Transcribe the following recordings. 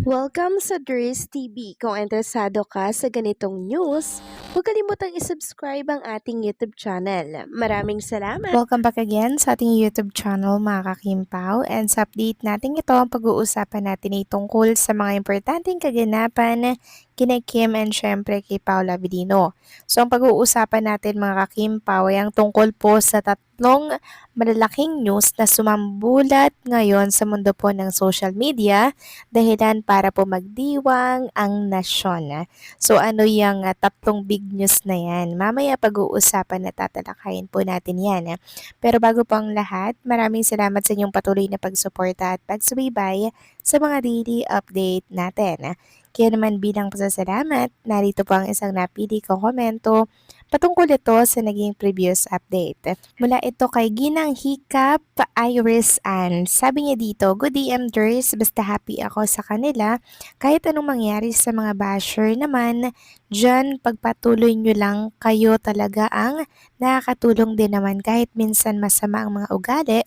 Welcome sa Dries TV. Kung interesado ka sa ganitong news, huwag kalimutang isubscribe ang ating YouTube channel. Maraming salamat! Welcome back again sa ating YouTube channel mga kakimpaw, and sa update natin ito, ang pag-uusapan natin ay tungkol sa mga importanteng kaganapan kina Kim and syempre kay Paula Avellino. So ang pag-uusapan natin mga kakimpaw ay ang tungkol po sa tatlong malalaking news na sumambulat ngayon sa mundo po ng social media dahilan para po magdiwang ang nasyon. So ano yung tatlong big news na yan? Mamaya pag-uusapan at tatalakayin po natin yan. Pero bago po ang lahat, maraming salamat sa inyong patuloy na pagsuporta at pagsubaybay sa mga daily update natin. Kaya naman bilang pasasalamat, narito po ang isang napili kong komento patungkol ito sa naging previous update. Mula ito kay Ginang Hikap Iris Ann. Sabi niya dito, "Good DM Ders, basta happy ako sa kanila. Kahit anong mangyari sa mga basher naman, dyan pagpatuloy nyo lang, kayo talaga ang nakakatulong din naman kahit minsan masama ang mga ugali.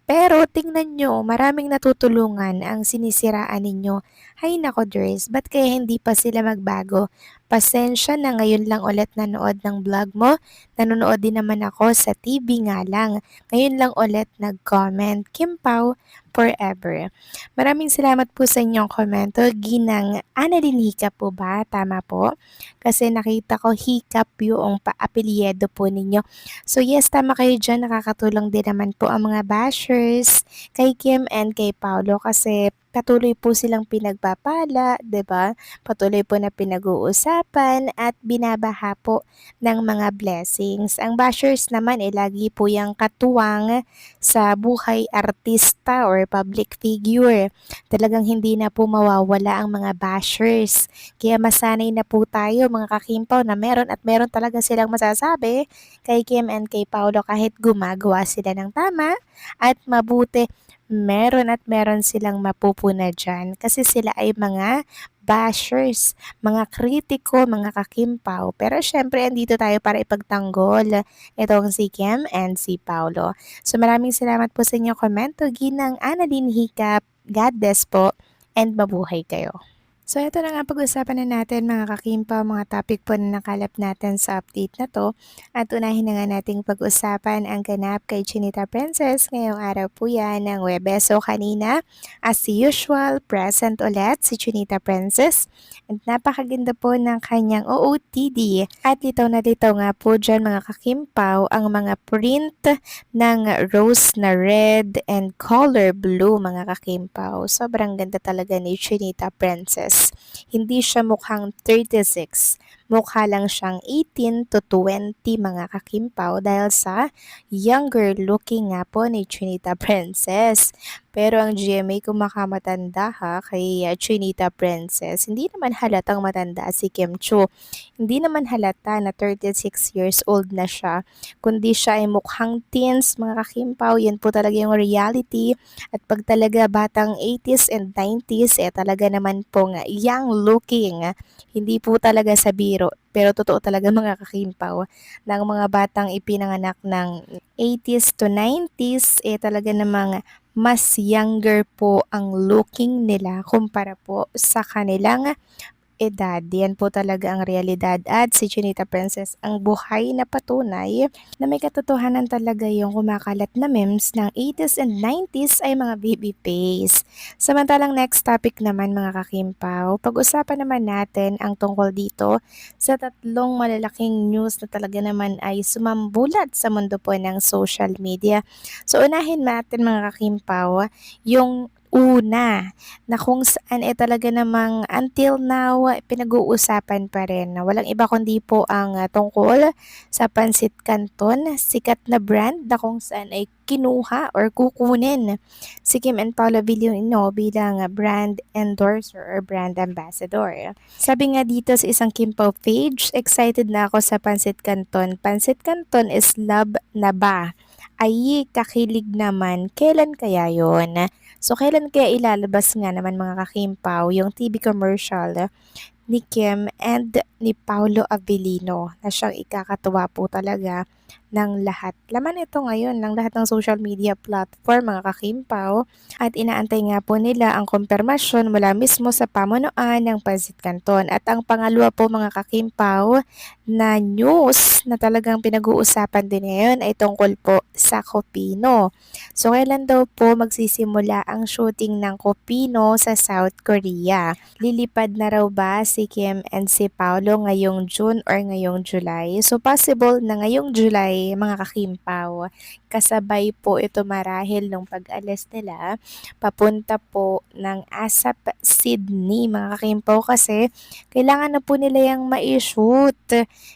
Pero tingnan nyo, maraming natutulungan ang sinisiraan ninyo. Hay nako Dres, ba't kaya hindi pa sila magbago? Pasensya na ngayon lang ulit nanood ng vlog mo. Nanonood din naman ako sa TV nga lang. Ngayon lang ulit nag-comment. Kim Pao, forever." Maraming salamat po sa inyong komento. Ginang Annalyn Hiccup po ba? Tama po? Kasi nakita ko Hiccup yung pa-apelyedo po ninyo. So yes, tama kayo dyan. Nakakatulong din naman po ang mga bashers kay Kim and kay Paolo kasi patuloy po silang pinagpapala, 'di ba? Patuloy po na pinag-uusapan at binabaha po ng mga blessings. Ang bashers naman lagi po yung katuwang sa buhay artista or public figure. Talagang hindi na po mawawala ang mga bashers. Kaya masanay na po tayo mga kakimpaw na meron at meron talaga silang masasabi kay Kim and kay Paolo kahit gumagawa sila ng tama at mabuti, meron at meron silang mapupuna dyan kasi sila ay mga bashers, mga kritiko, mga kakimpaw. Pero syempre, andito tayo para ipagtanggol itong si Kim and si Paolo. So maraming salamat po sa inyong komento. Ginang Annalyn Hiccup, God bless po, and mabuhay kayo. So ito na nga pag-usapan na natin mga kakimpa, mga topic po na nakalap natin sa update na to. At unahin na nga nating pag-usapan ang ganap kay Chinita Princess ngayong araw po yan ng Webes. So kanina, as usual, present ulit si Chinita Princess. At napakaganda po ng kanyang OOTD. At litaw na litaw nga po dyan mga kakimpaw ang mga print ng rose na red and color blue mga kakimpaw. Sobrang ganda talaga ni Chinita Princess. Hindi siya mukhang 36. Mukha lang siyang 18 to 20 mga kakimpaw dahil sa younger looking nga po ni Chinita Princess. Pero ang GMA kumakamatanda ha kay Chinita Princess. Hindi naman halatang matanda si Kim Chu. Hindi naman halata na 36 years old na siya. Kundi siya ay mukhang teens mga kakimpaw. Yan po talaga yung reality. At pag talaga batang 80s and 90s, talaga naman pong young looking. Hindi po talaga sa biro. Pero totoo talaga mga kakimpaw ng mga batang ipinanganak ng 80s to 90s, talaga namang mas younger po ang looking nila kumpara po sa kanilang edad. Yan po talaga ang realidad at si Chinita Princess ang buhay na patunay na may katotohanan talaga yung kumakalat na memes ng 80s and 90s ay mga baby face. Samantalang next topic naman mga kakimpaw, pag-usapan naman natin ang tungkol dito sa tatlong malalaking news na talaga naman ay sumambulat sa mundo po ng social media. So unahin natin mga kakimpaw, yung una na kung saan talaga namang until now pinag-uusapan pa rin na walang iba kundi po ang tungkol sa Pansit Canton, sikat na brand na kung saan ay kinuha or kukunin si Kim and Paula Villino bilang brand endorser or brand ambassador. Sabi nga dito sa isang Kim Pao page, excited na ako sa Pansit Canton. Pansit Canton is love na ba? Ay, kakilig naman. Kailan kaya yon? So, kailan kaya ilalabas nga naman mga kakimpaw yung TV commercial ni Kim and ni Paolo Avellino na siyang ikakatuwa po talaga ng lahat. Laman ito ngayon ng lahat ng social media platform mga kakimpaw at inaantay nga po nila ang kumpirmasyon mula mismo sa pamunuan ng Pansit Canton. At ang pangalawa po mga kakimpaw na news na talagang pinag-uusapan din ngayon ay tungkol po sa Kopino. So kailan daw po magsisimula ang shooting ng Kopino sa South Korea? Lilipad na raw ba si Kim and si Paolo ngayong June or ngayong July? So possible na ngayong July mga kakimpaw. Kasabay po ito marahil nung pag-alis nila papunta po ng ASAP Sydney mga kakimpaw kasi kailangan na po nila yung ma-shoot.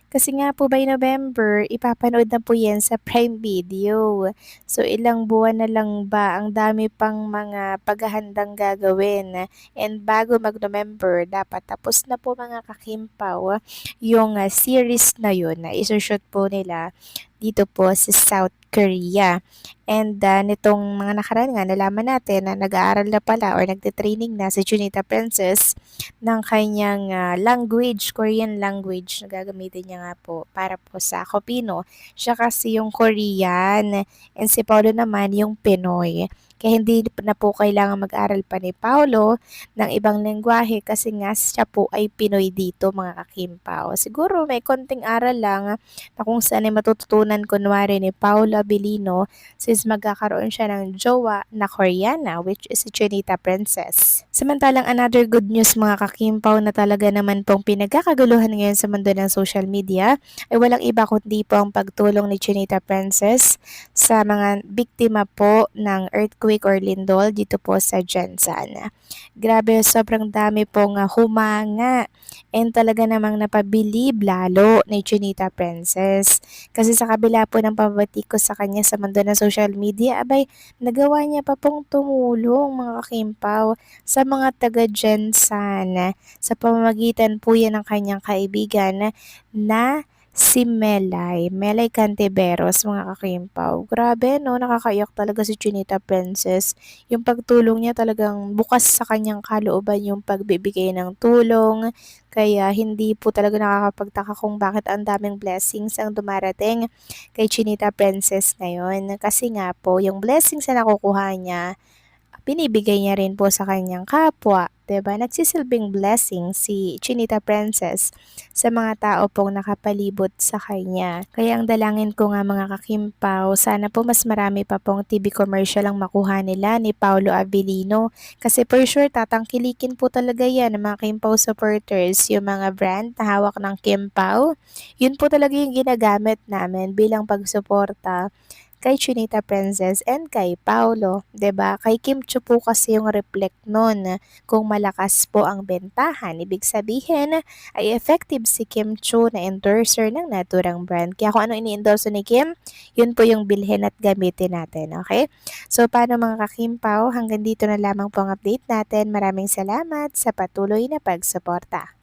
Kasi nga po by November, ipapanood na po yan sa Prime Video. So ilang buwan na lang ba, ang dami pang mga paghahandang gagawin. And bago mag-November, dapat tapos na po mga kakimpaw yung series na yun na isushoot po nila dito po sa South Korea. And nitong mga nakaraan nga, nalaman natin na nag-aaral na pala or nagte-training na si Junita Princess ng kanyang language, Korean language na gagamitin niya nga po para po sa Kopino. Siya kasi yung Korean and si Paolo naman yung Pinoy. Kaya hindi na po kailangan mag-aral pa ni Paolo ng ibang lengguwahe kasi nga siya po ay Pinoy dito mga kakimpaw. Siguro may konting aral lang na kung saan ay matututunan kunwari ni Paolo Abilino since magkakaroon siya ng jowa na Koreana which is si Chinita Princess. Samantalang another good news mga kakimpaw na talaga naman pong pinagkakaguluhan ngayon sa mundo ng social media ay walang iba kundi po ang pagtulong ni Chinita Princess sa mga biktima po ng earthquake or lindol dito po sa Jensan. Grabe, sobrang dami pong humanga and talaga namang napabilib lalo ni Chinita Princess. Kasi sa kabila po ng pambatikos sa kanya sa mundo ng social media, abay, nagawa niya pa pong tumulong mga kakimpaw sa mga taga Jensan sa pamamagitan po yan ng kanyang kaibigan na si Melay Cantiveros mga kakimpaw. Grabe no, nakakaiyak talaga si Chinita Princess. Yung pagtulong niya talagang bukas sa kanyang kalooban yung pagbibigay ng tulong. Kaya hindi po talaga nakakapagtaka kung bakit ang daming blessings ang dumarating kay Chinita Princess ngayon. Kasi nga po, yung blessings na nakukuha niya, binibigay niya rin po sa kanyang kapwa. 'Di ba? Nagsisilbing blessing si Chinita Princess sa mga tao pong nakapalibot sa kanya. Kaya ang dalangin ko nga mga kakimpaw, sana po mas marami pa pong TV commercial ang makuha nila ni Paolo Abilino. Kasi for sure tatangkilikin po talaga yan ng mga Kimpaw supporters, yung mga brand na hawak ng Kimpaw. Yun po talaga yung ginagamit namin bilang pagsuporta kay Chinita Princess and kay Paolo, 'di ba? Kay Kim Chiu po kasi yung reflect nun. Kung malakas po ang bentahan, ibig sabihin ay effective si Kim Chiu na endorser ng naturang brand. Kaya kung ano ini-endorse ni Kim, yun po yung bilhin at gamitin natin, okay? So paano mga kakimpaw, hanggang dito na lamang po ang update natin. Maraming salamat sa patuloy na pagsuporta.